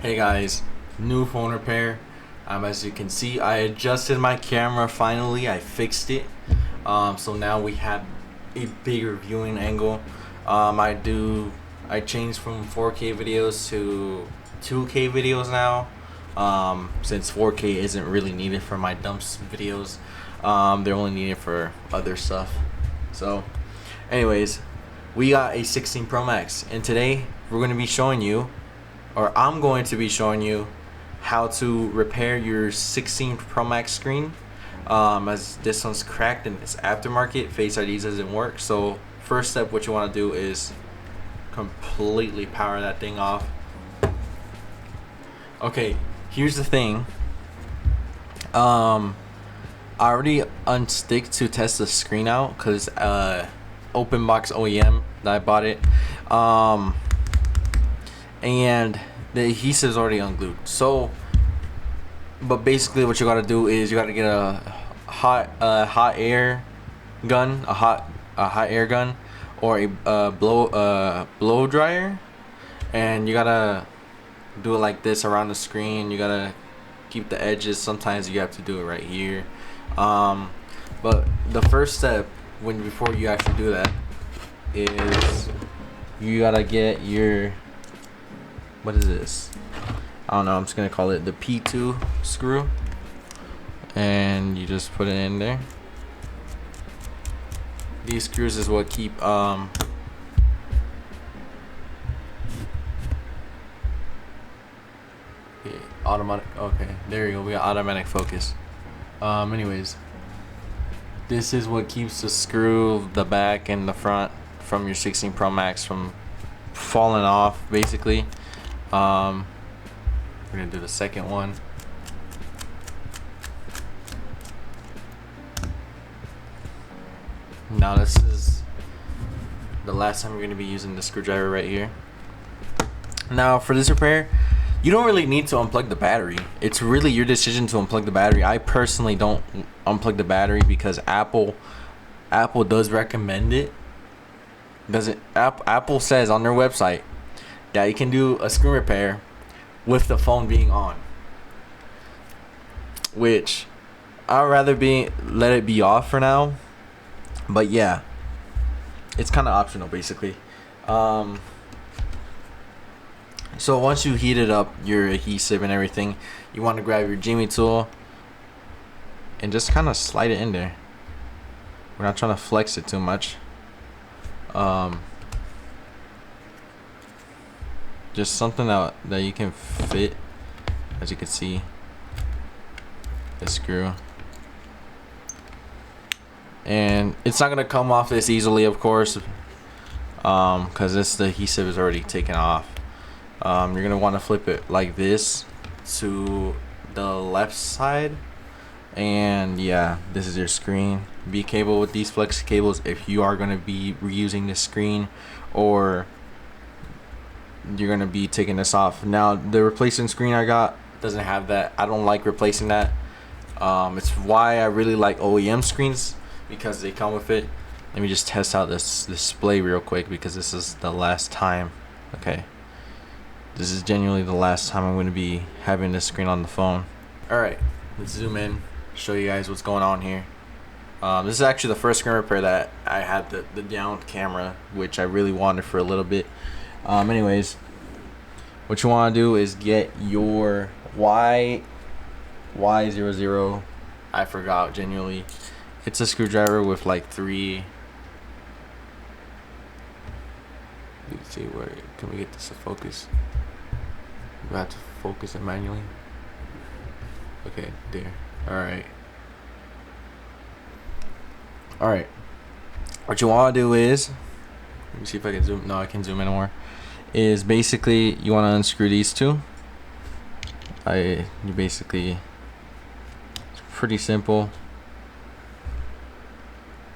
Hey guys, new phone repair. As you can see, I adjusted my camera finally. I fixed it. So now we have a bigger viewing angle. I changed from 4K videos to 2K videos now. Since 4K isn't really needed for my dumps videos. They're only needed for other stuff. So, anyways, we got a 16 Pro Max, and today we're going to be showing you, or I'm going to be showing you, how to repair your 16 Pro Max screen. As this one's cracked and it's aftermarket, Face ID doesn't work. So first step, what you want to do is completely power that thing off. Okay, here's the thing. I already unstick to test the screen out because open box OEM that I bought it. And the adhesive's already unglued. So, but basically what you gotta do is you gotta get a hot air gun, a hot air gun, or a blow dryer, and you gotta do it like this around the screen. You gotta keep the edges. Sometimes you have to do it right here. But the first step before you actually do that is you gotta get your, what is this? I don't know, I'm just gonna call it the P2 screw, and you just put it in there. These screws is what keep automatic. Okay, there you go, we got automatic focus. Anyways, this is what keeps the back and the front from your 16 Pro Max from falling off, basically. We're gonna do the second one. Now this is the last time we're gonna be using the screwdriver right here. Now for this repair, you don't really need to unplug the battery. It's really your decision to unplug the battery. I personally don't unplug the battery because Apple does recommend it. Apple says on their website that you can do a screen repair with the phone being on, which I'd rather let it be off for now. But yeah, it's kind of optional basically. So once you heated up your adhesive and everything, you want to grab your Jimmy tool and just kind of slide it in there. We're not trying to flex it too much. Just something that you can fit. As you can see, the screw, and it's not gonna come off this easily, of course, because the adhesive is already taken off. You're gonna want to flip it like this to the left side, and yeah, this is your screen. Be careful with these flex cables if you are gonna be reusing the screen, or you're gonna be taking this off. Now the replacement screen I got doesn't have that. I don't like replacing that. It's why I really like OEM screens, because they come with it. Let me just test out this display real quick, because this is the last time. Okay, this is genuinely the last time I'm going to be having this screen on the phone. Alright, let's zoom in, show you guys what's going on here. This is actually the first screen repair that I had the down camera, which I really wanted for a little bit. Anyways, what you want to do is get your Y00. I forgot, genuinely. It's a screwdriver with like 3. Let's see, where can we get this to focus? We have to focus it manually. Okay, there. Alright. What you want to do is, let me see if I can zoom. No, I can zoom in more. Is basically you want to unscrew these two. It's pretty simple.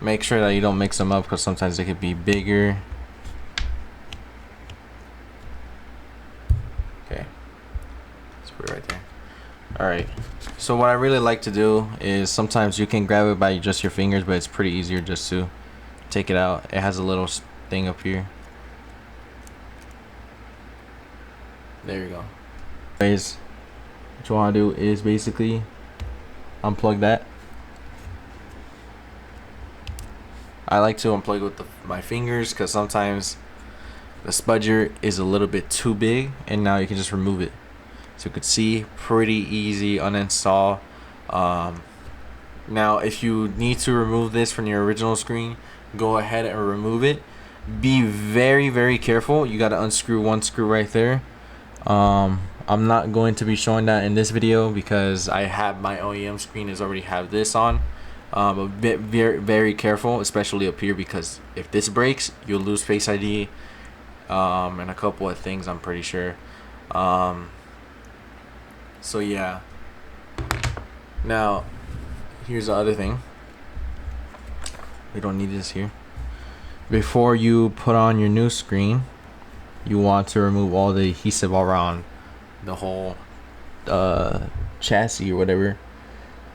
Make sure that you don't mix them up, because sometimes they could be bigger. Okay, let's put it right there. Alright, so what I really like to do is, sometimes you can grab it by just your fingers, but it's pretty easier just to take it out. It has a little thing up here. There you go. Anyways, what you want to do is basically unplug that. I like to unplug with my fingers because sometimes the spudger is a little bit too big, and now you can just remove it. So you could see, pretty easy uninstall. Now if you need to remove this from your original screen, go ahead and remove it. Be very, very careful. You got to unscrew one screw right there. I'm not going to be showing that in this video because I have my OEM screen is already have this on. But very, very careful, especially up here, because if this breaks, you'll lose Face ID, and a couple of things, I'm pretty sure. So yeah. Now, here's the other thing. We don't need this here. Before you put on your new screen, you want to remove all the adhesive around the whole chassis or whatever.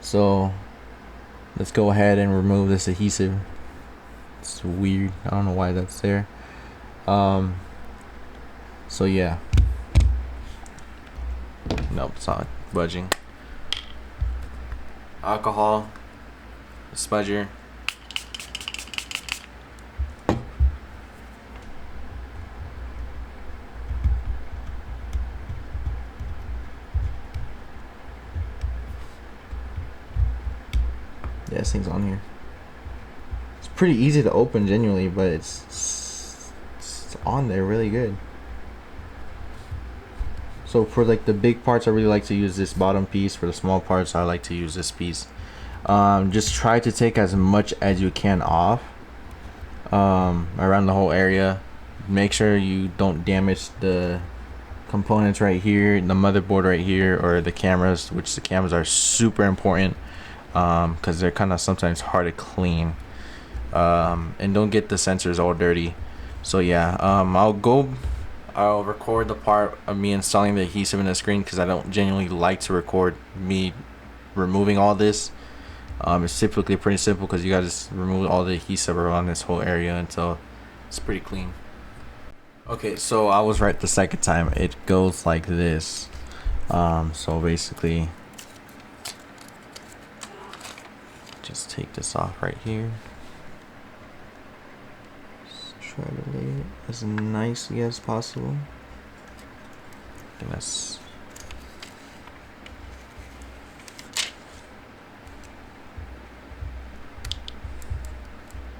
So let's go ahead and remove this adhesive. It's weird. I don't know why that's there. So yeah. Nope, it's not budging. Alcohol, spudger. Yeah, this thing's on here. It's pretty easy to open genuinely, but it's on there really good. So for like the big parts, I really like to use this bottom piece. For the small parts, I like to use this piece. Just try to take as much as you can off around the whole area. Make sure you don't damage the components right here, the motherboard right here, or the cameras, which the cameras are super important because they're kind of sometimes hard to clean. And don't get the sensors all dirty. So yeah, I'll record the part of me installing the adhesive in the screen because I don't genuinely like to record me removing all this. It's typically pretty simple because you gotta just remove all the adhesive around this whole area until it's pretty clean. Okay, so I was right the second time. It goes like this. So basically, just take this off right here. Try to lay it as nicely as possible. I think that's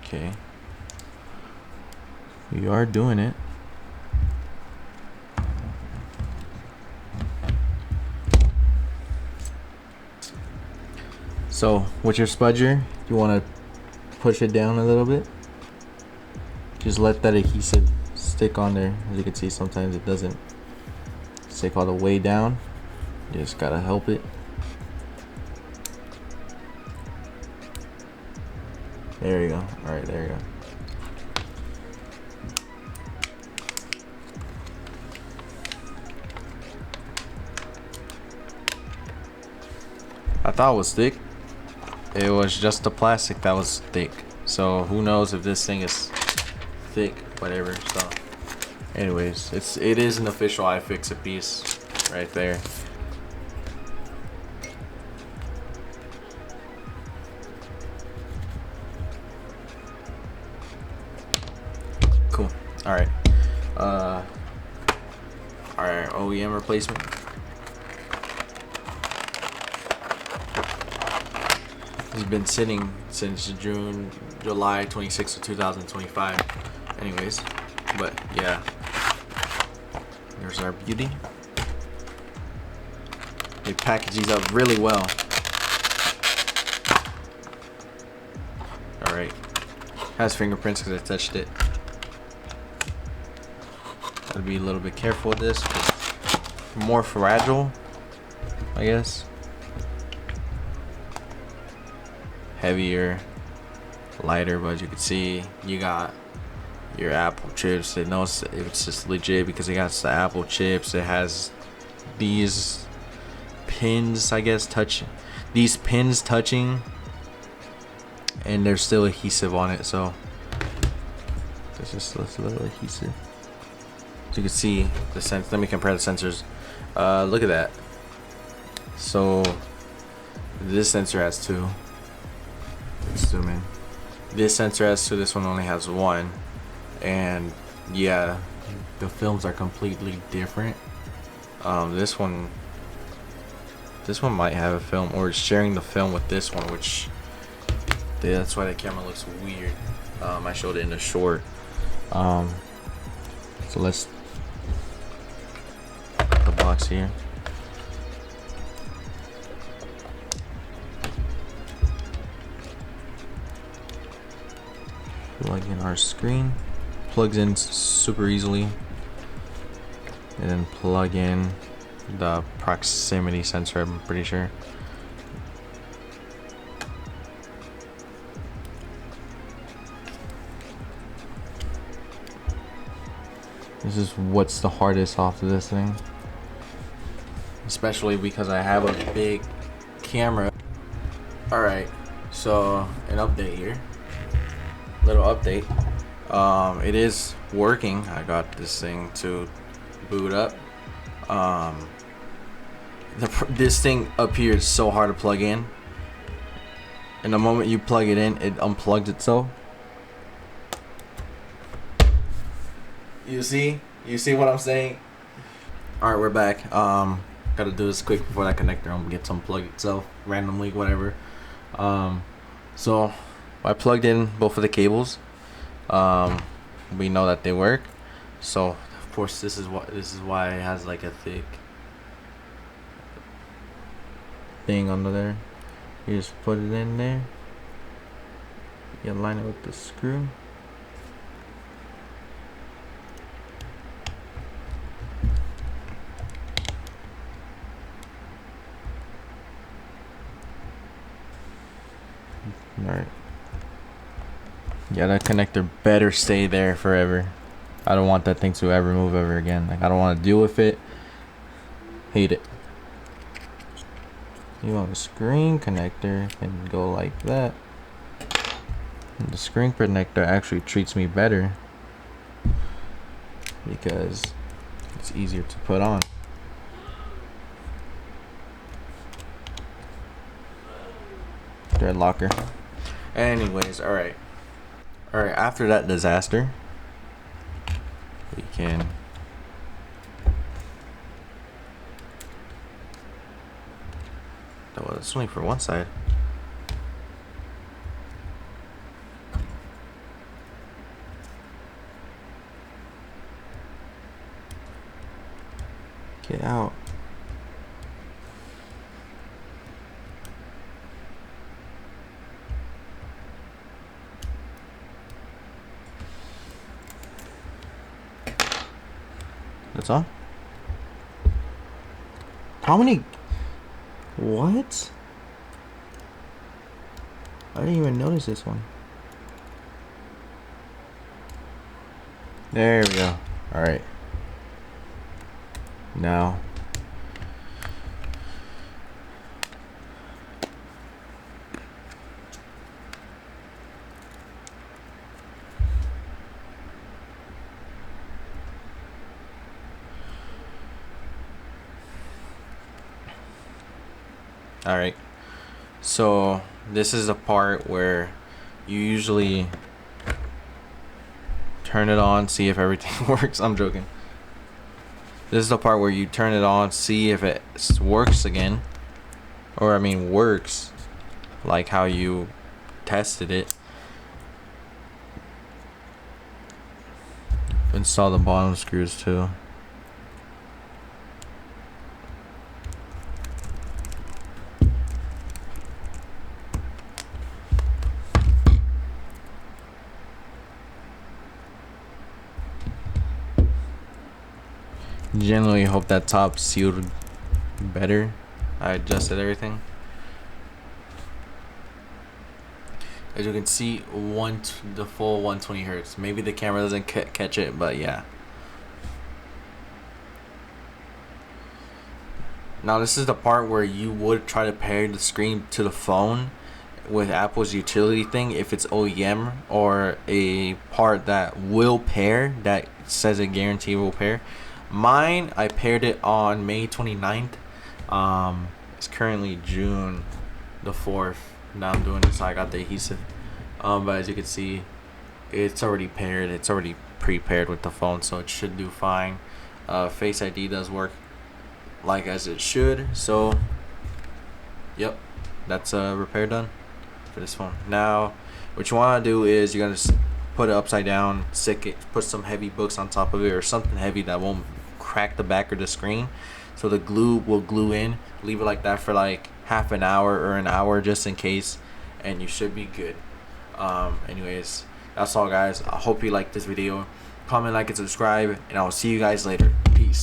okay. We are doing it. So with your spudger, you want to push it down a little bit. Just let that adhesive stick on there. As you can see, sometimes it doesn't stick all the way down. You just gotta help it. There you go. Alright, there you go. I thought it was thick. It was just the plastic that was thick. So who knows if this thing is thick, whatever. So anyways, it is an official iFixit piece right there. Cool. All right, our OEM replacement. It's been sitting since July 26th of 2025. Anyways, but yeah, there's our beauty. They package these up really well. All right, has fingerprints because I touched it. Gotta be a little bit careful with this. More fragile, I guess. Heavier, lighter, but you can see you got your Apple chips. It knows it's just legit because it got the Apple chips. It has these pins, I guess, these pins touching, and there's still adhesive on it. So there's just a little adhesive. So you can see the sense. Let me compare the sensors. Look at that. So this sensor has two. Let's zoom in. This sensor has two, this one only has one. And yeah, the films are completely different. This one might have a film, or it's sharing the film with this one, which that's why the camera looks weird. I showed it in the short. So let's put the box here. Plug in our screen. Plugs in super easily. And then plug in the proximity sensor, I'm pretty sure. This is what's the hardest off of this thing. Especially because I have a big camera. Alright, so an update here. Little update. It is working. I got this thing to boot up. This thing up here is so hard to plug in. And the moment you plug it in, it unplugs itself. You see what I'm saying? Alright, we're back. Gotta do this quick before that connector gets unplugged itself randomly, whatever. So I plugged in both of the cables. We know that they work. So of course this is why it has like a thick thing under there. You just put it in there. You align it with the screw. Alright. Yeah, that connector better stay there forever. I don't want that thing to ever move ever again. Like, I don't want to deal with it. Hate it. You want a screen connector, can go like that. And the screen connector actually treats me better because it's easier to put on. Thread locker. Anyways, alright, after that disaster, we can well, it's only for one side. Get out. That's on? How many? What? I didn't even notice this one. There we go. Alright. Now. Alright, so this is the part where you usually turn it on, see if everything works. I'm joking. This is the part where you turn it on, see if it works again. Or I mean works like how you tested it. Install the bottom screws too. Generally hope that top sealed better. I adjusted everything. As you can see, the full 120 hertz. Maybe the camera doesn't catch it, but yeah. Now this is the part where you would try to pair the screen to the phone with Apple's utility thing if it's OEM or a part that will pair, that says a guarantee will pair. Mine, I paired it on May 29th. It's currently June the 4th. Now I'm doing this, so I got the adhesive. But as you can see, it's already paired. It's already pre-paired with the phone, so it should do fine. Face ID does work like as it should. So, yep, that's repair done for this phone. Now, what you want to do is you're gonna put it upside down, stick it, put some heavy books on top of it, or something heavy that won't crack the back of the screen, so the glue will glue in. Leave it like that for like half an hour or an hour just in case, and you should be good. Anyways, that's all, guys. I hope you liked this video. Comment, like, and subscribe, and I will see you guys later. Peace.